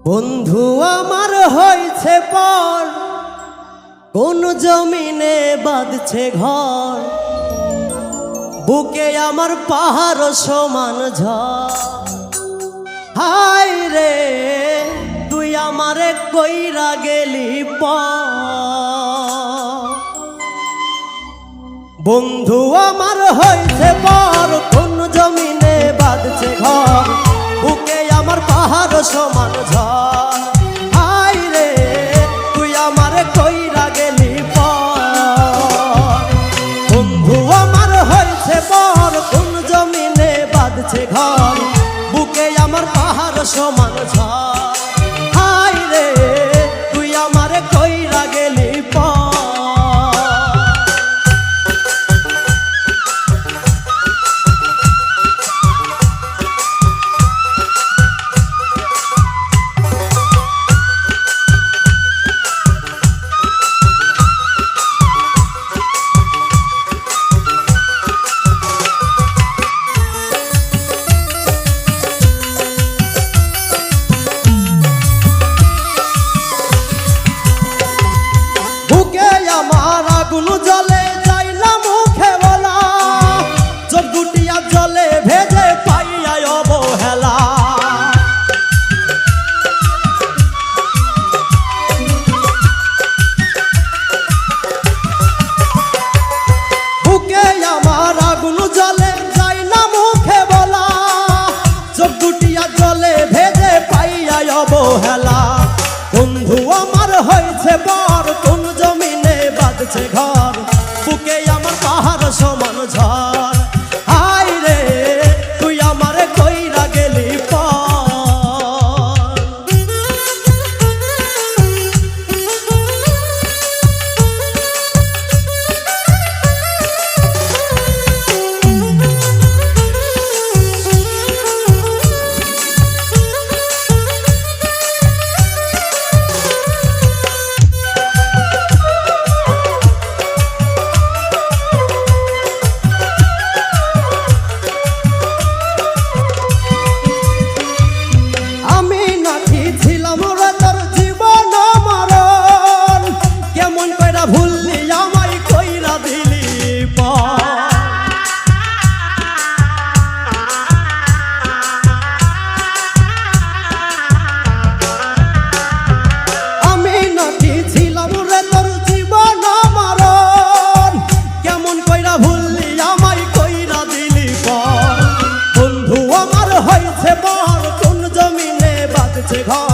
বন্ধু আমার হয়েছে পর, কোন জমিনে বাঁধছে ঘর, বুকে আমার পাহাড় সমান ঝড়। হায় রে তুই আমারে কইরা গেলি পর। বন্ধু আমার হয়েছে পর, কোন জমিনে বাঁধছে ঘর, বুকে আমার পাহাড় সমান ঝড়। হায় রে তুই আমারে কইরা গেলি পর। বন্ধু আমার হয়েছে পর, কোন জমিনে বাঁধছে ঘর, বুকে আমার পাহাড় সমান ঝড়। হায় রে তুই আমারে কইরা গেলি পর। আমার আগুন জলে যাই না মুখে বলা, চোখ দুটিয়া জলে ভেজে পাইয়া অবহেলা। বুকে আমার আগুন জলে যাই না মুখে বলা, চোখ দুটিয়া জলে ভেজে পাইয়া অবহেলা। বন্ধু আমার হয়েছে বর, কোন জমিনে বাঁধছে ঘর, বুকে আমার পাহাড় সমান ঝড়। হায় রে তুই আমারে কইরা গেলি পর। ঘর